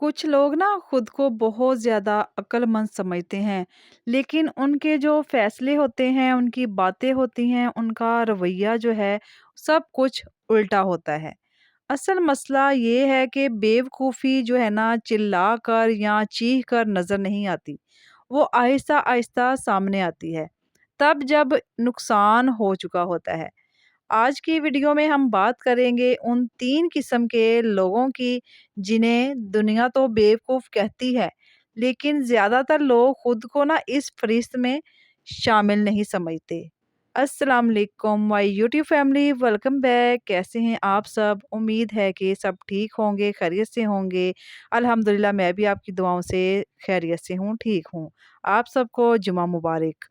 कुछ लोग ना खुद को बहुत ज़्यादा अक्लमंद समझते हैं, लेकिन उनके जो फैसले होते हैं, उनकी बातें होती हैं, उनका रवैया जो है, सब कुछ उल्टा होता है। असल मसला ये है कि बेवकूफ़ी जो है ना चिल्लाकर या चीख कर नज़र नहीं आती, वो आहिस्ता-आहिस्ता सामने आती है, तब जब नुकसान हो चुका होता है। आज की वीडियो में हम बात करेंगे उन 3 किस्म के लोगों की जिन्हें दुनिया तो बेवकूफ़ कहती है, लेकिन ज़्यादातर लोग खुद को ना इस फ़हरिस्त में शामिल नहीं समझते। अस्सलाम वालेकुम my YouTube family, welcome back. कैसे हैं आप सब? उम्मीद है कि सब ठीक होंगे, खैरियत से होंगे। अल्हम्दुलिल्लाह मैं भी आपकी दुआओं से खैरियत से हूँ, ठीक हूँ। आप सबको जुमा मुबारक।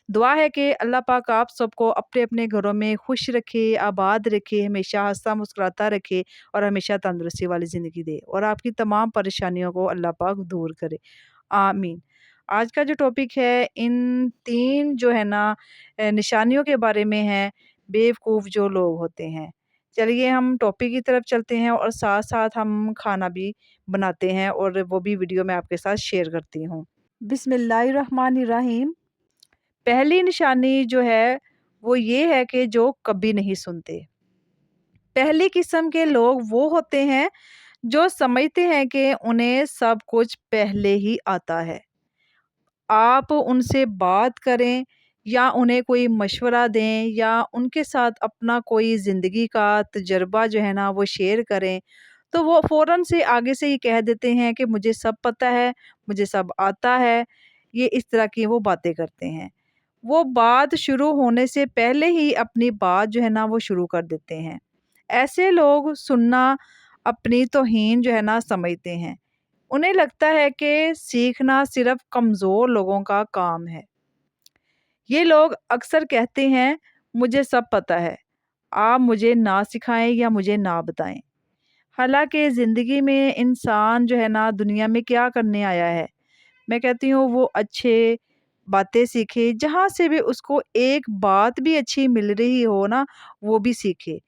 दुआ है कि अल्लाह पाक आप सबको अपने-अपने घरों में खुश रखे, आबाद रखे, हमेशा हँसता-मुस्कुराता रखे और हमेशा तंदुरुस्ती वाली ज़िंदगी दे और आपकी तमाम परेशानियों को अल्लाह पाक दूर करे। आमीन। आज का जो टॉपिक है इन 3 जो है ना निशानियों के बारे में है, बेवकूफ़ जो लोग होते हैं। चलिए हम टॉपिक की तरफ चलते हैं और साथ-साथ हम खाना भी बनाते हैं और वो भी वीडियो मैं आपके साथ शेयर करती हूँ। बिस्मिल्लाहिर्रहमानिर्रहीम। पहली निशानी जो है, वो ये है कि जो कभी नहीं सुनते। पहली किस्म के लोग वो होते हैं, जो समझते हैं कि उन्हें सब कुछ पहले ही आता है। आप उनसे बात करें या उन्हें कोई मशवरा दें या उनके साथ अपना कोई ज़िंदगी का तजुर्बा जो है ना, वो शेयर करें, तो वो फ़ौरन से आगे से ही कह देते हैं कि मुझे सब पता है, मुझे सब आता है। ये इस तरह की वो बातें करते हैं। वो बात शुरू होने से पहले ही अपनी बात जो है ना वो शुरू कर देते हैं। ऐसे लोग सुनना अपनी तौहीन जो है ना समझते हैं। उन्हें लगता है कि सीखना सिर्फ कमज़ोर लोगों का काम है। ये लोग अक्सर कहते हैं मुझे सब पता है, आप मुझे ना सिखाएं या मुझे ना बताएं। हालांकि ज़िंदगी में इंसान जो है ना दुनिया में क्या करने आया है, मैं कहती हूँ वो अच्छे बातें सीखे, जहाँ से भी उसको एक बात भी अच्छी मिल रही हो ना, वो भी सीखे।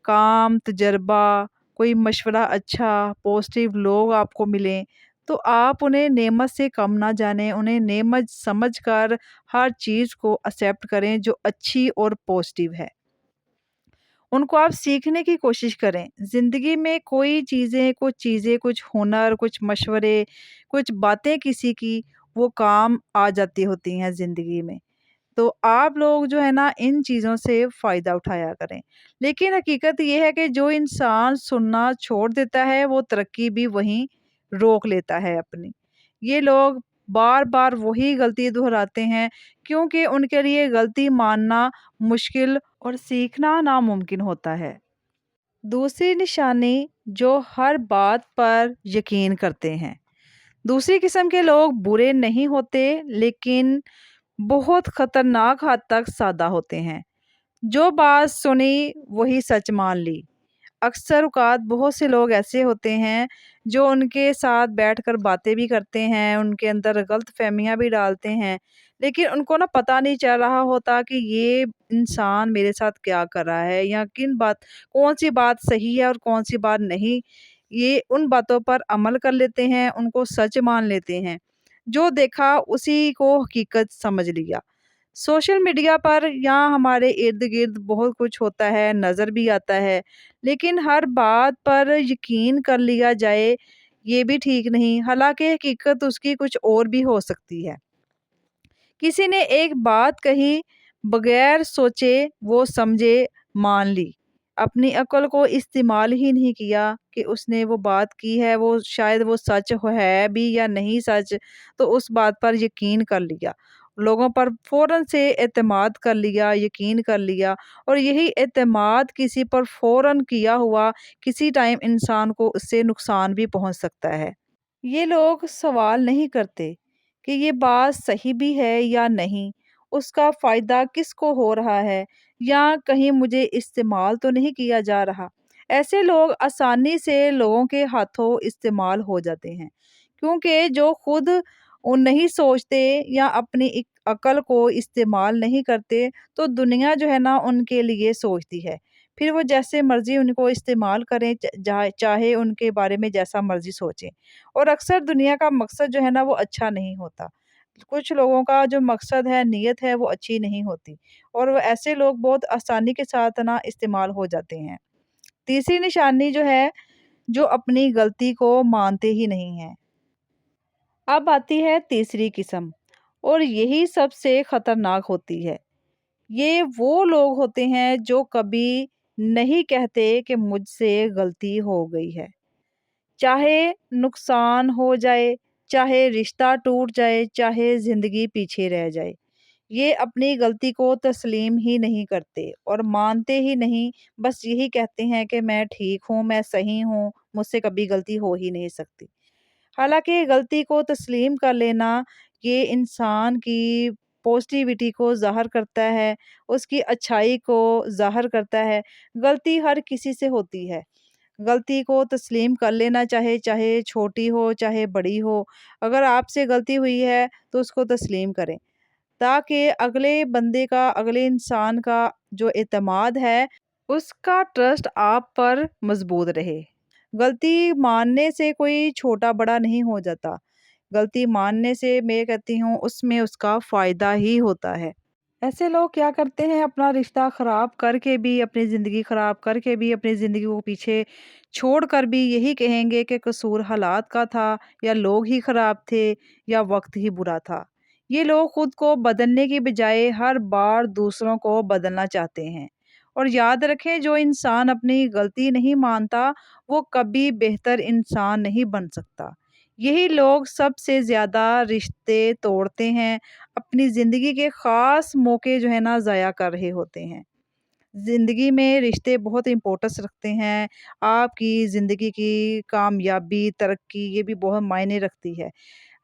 काम, तजर्बा, कोई मशवरा अच्छा, पॉज़िटिव लोग आपको मिलें, तो आप उन्हें नेमत से कम ना जानें, उन्हें नेमत समझकर हर चीज़ को एक्सेप्ट करें जो अच्छी और पॉज़िटिव है। उनको आप सीखने की कोशिश करें। ज़िंदगी में कुछ चीज़ें, कुछ हुनर, कुछ मशवरे, कुछ बातें किसी की वो काम आ जाती होती हैं ज़िंदगी में। तो आप लोग जो है ना इन चीज़ों से फ़ायदा उठाया करें। लेकिन हकीकत ये है कि जो इंसान सुनना छोड़ देता है, वो तरक्की भी वहीं रोक लेता है अपनी। ये लोग बार-बार वही गलती दोहराते हैं, क्योंकि उनके लिए गलती मानना मुश्किल और सीखना नामुमकिन होता है। दूसरी निशानी, जो हर बात पर यकीन करते हैं। दूसरी किस्म के लोग बुरे नहीं होते, लेकिन बहुत खतरनाक हद तक सादा होते हैं। जो बात सुनी वही सच मान ली। अक्सर औक़ात बहुत से लोग ऐसे होते हैं जो उनके साथ बैठकर बातें भी करते हैं, उनके अंदर गलतफ़हमियाँ भी डालते हैं, लेकिन उनको ना पता नहीं चल रहा होता कि ये इंसान मेरे साथ क्या कर रहा है या कौन-सी बात सही है और कौन-सी बात नहीं। ये उन बातों पर अमल कर लेते हैं, उनको सच मान लेते हैं। जो देखा उसी को हकीकत समझ लिया। सोशल मीडिया पर या हमारे इर्द-गिर्द बहुत कुछ होता है, नज़र भी आता है, लेकिन हर बात पर यकीन कर लिया जाए, ये भी ठीक नहीं। हालाँकि हकीकत उसकी कुछ और भी हो सकती है। किसी ने एक बात कही, बगैर सोचे वो समझे मान ली। अपनी अक्ल को इस्तेमाल ही नहीं किया कि उसने वो बात की है, वो शायद वो सच है भी या नहीं सच, तो उस बात पर यकीन कर लिया। लोगों पर फ़ौरन से एतमाद कर लिया, यकीन कर लिया और यही एतमाद किसी पर फ़ौरन किया हुआ किसी टाइम इंसान को उससे नुकसान भी पहुँच सकता है। ये लोग सवाल नहीं करते कि ये बात सही भी है या नहीं, उसका फ़ायदा किसको हो रहा है या कहीं मुझे इस्तेमाल तो नहीं किया जा रहा। ऐसे लोग आसानी से लोगों के हाथों इस्तेमाल हो जाते हैं, क्योंकि जो खुद वो नहीं सोचते या अपनी अकल को इस्तेमाल नहीं करते, तो दुनिया जो है ना उनके लिए सोचती है। پھر وہ جیسے مرضی ان کو استعمال کریں، چاہے ان کے بارے میں جیسا مرضی سوچیں۔ اور اکثر دنیا کا مقصد جو ہے نا وہ اچھا نہیں ہوتا۔ کچھ لوگوں کا جو مقصد ہے، نیت ہے، وہ اچھی نہیں ہوتی اور وہ ایسے لوگ بہت آسانی کے ساتھ نا استعمال ہو جاتے ہیں۔ تیسری نشانی جو ہے، جو اپنی غلطی کو مانتے ہی نہیں ہیں۔ اب آتی ہے تیسری قسم، اور یہی سب سے خطرناک ہوتی ہے۔ یہ وہ لوگ ہوتے ہیں جو کبھی نہیں کہتے کہ مجھ سے غلطی ہو گئی ہے، چاہے نقصان ہو جائے، چاہے رشتہ ٹوٹ جائے، چاہے زندگی پیچھے رہ جائے۔ یہ اپنی غلطی کو تسلیم ہی نہیں کرتے اور مانتے ہی نہیں، بس یہی کہتے ہیں کہ میں ٹھیک ہوں، میں صحیح ہوں، مجھ سے کبھی غلطی ہو ہی نہیں سکتی۔ حالانکہ غلطی کو تسلیم کر لینا یہ انسان کی پازیٹیوٹی کو ظاہر کرتا ہے، اس کی اچھائی کو ظاہر کرتا ہے۔ غلطی ہر کسی سے ہوتی ہے۔ غلطی کو تسلیم کر لینا، چاہے چھوٹی ہو چاہے بڑی ہو۔ اگر آپ سے غلطی ہوئی ہے تو اس کو تسلیم کریں، تاکہ اگلے بندے کا، اگلے انسان کا جو اعتماد ہے، اس کا ٹرسٹ آپ پر مضبوط رہے۔ غلطی ماننے سے کوئی چھوٹا بڑا نہیں ہو جاتا۔ غلطی ماننے سے میں کہتی ہوں اس میں اس کا فائدہ ہی ہوتا ہے۔ ایسے لوگ کیا کرتے ہیں، اپنا رشتہ خراب کر کے بھی، اپنی زندگی خراب کر کے بھی، اپنی زندگی کو پیچھے چھوڑ کر بھی یہی کہیں گے کہ قصور حالات کا تھا، یا لوگ ہی خراب تھے، یا وقت ہی برا تھا۔ یہ لوگ خود کو بدلنے کی بجائے ہر بار دوسروں کو بدلنا چاہتے ہیں۔ اور یاد رکھیں، جو انسان اپنی غلطی نہیں مانتا وہ کبھی بہتر انسان نہیں بن سکتا۔ یہی لوگ سب سے زیادہ رشتے توڑتے ہیں، اپنی زندگی کے خاص موقع جو ہے نا ضائع کر رہے ہوتے ہیں۔ زندگی میں رشتے بہت امپورٹنس رکھتے ہیں۔ آپ کی زندگی کی کامیابی، ترقی، یہ بھی بہت معنی رکھتی ہے۔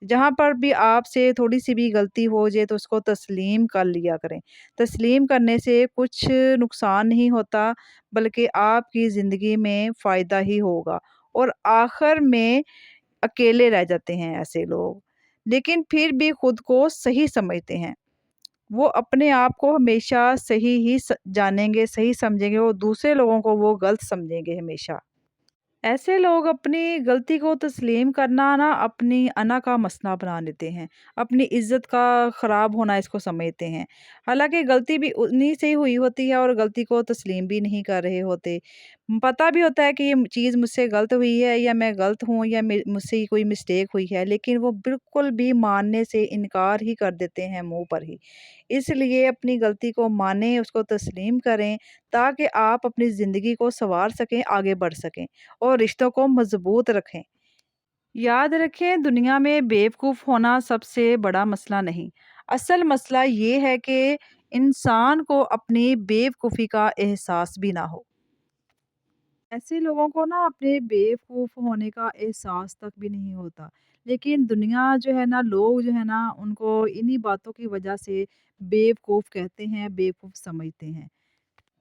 جہاں پر بھی آپ سے تھوڑی سی بھی غلطی ہو جائے تو اس کو تسلیم کر لیا کریں۔ تسلیم کرنے سے کچھ نقصان نہیں ہوتا، بلکہ آپ کی زندگی میں فائدہ ہی ہوگا۔ اور آخر میں اکیلے رہ جاتے ہیں ایسے لوگ، لیکن پھر بھی خود کو صحیح سمجھتے ہیں۔ وہ اپنے آپ کو ہمیشہ صحیح ہی جانیں گے، صحیح سمجھیں گے، اور دوسرے لوگوں کو وہ غلط سمجھیں گے ہمیشہ۔ ایسے لوگ اپنی غلطی کو تسلیم کرنا نا اپنی انا کا مسئلہ بنا لیتے ہیں، اپنی عزت کا خراب ہونا اس کو سمجھتے ہیں۔ حالانکہ غلطی بھی انہی سے ہی ہوئی ہوتی ہے اور غلطی کو تسلیم بھی نہیں کر رہے ہوتے۔ پتہ بھی ہوتا ہے کہ یہ چیز مجھ سے غلط ہوئی ہے، یا میں غلط ہوں، یا مجھ سے کوئی مسٹیک ہوئی ہے، لیکن وہ بالکل بھی ماننے سے انکار ہی کر دیتے ہیں منہ پر ہی۔ اس لیے اپنی غلطی کو مانیں، اس کو تسلیم کریں، تاکہ آپ اپنی زندگی کو سنوار سکیں، آگے بڑھ سکیں اور رشتوں کو مضبوط رکھیں۔ یاد رکھیں، دنیا میں بیوقوف ہونا سب سے بڑا مسئلہ نہیں، اصل مسئلہ یہ ہے کہ انسان کو اپنی بیوقوفی کا احساس بھی نہ ہو۔ ایسے لوگوں کو نا اپنے بیوقوف ہونے کا احساس تک بھی نہیں ہوتا، لیکن دنیا جو ہے نا، لوگ جو ہے نا، ان کو انہی باتوں کی وجہ سے بیوقوف کہتے ہیں، بیوقوف سمجھتے ہیں۔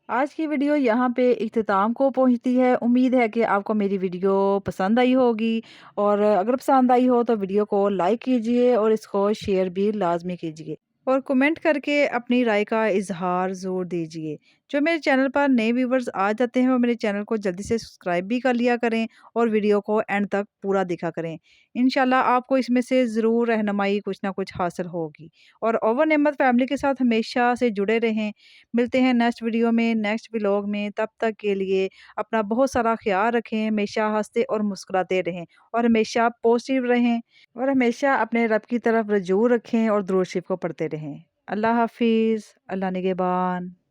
آج کی ویڈیو یہاں پہ اختتام کو پہنچتی ہے۔ امید ہے کہ آپ کو میری ویڈیو پسند آئی ہوگی، اور اگر پسند آئی ہو تو ویڈیو کو لائک کیجئے اور اس کو شیئر بھی لازمی کیجئے، اور کمنٹ کر کے اپنی رائے کا اظہار ضرور دیجئے۔ جو میرے چینل پر نئے ویورز آ جاتے ہیں وہ میرے چینل کو جلدی سے سبسکرائب بھی کر لیا کریں، اور ویڈیو کو اینڈ تک پورا دیکھا کریں۔ انشاءاللہ آپ کو اس میں سے ضرور رہنمائی کچھ نہ کچھ حاصل ہوگی۔ اور اوور نعمت فیملی کے ساتھ ہمیشہ سے جڑے رہیں۔ ملتے ہیں نیکسٹ ویڈیو میں، نیکسٹ ولاگ میں۔ تب تک کے لیے اپنا بہت سارا خیال رکھیں، ہمیشہ ہنستے اور مسکراتے رہیں، اور ہمیشہ پازیٹیو رہیں، اور ہمیشہ اپنے رب کی طرف رجوع رکھیں اور درود شریف کو پڑھتے رہیں۔ اللہ حافظ، اللہ نگہبان۔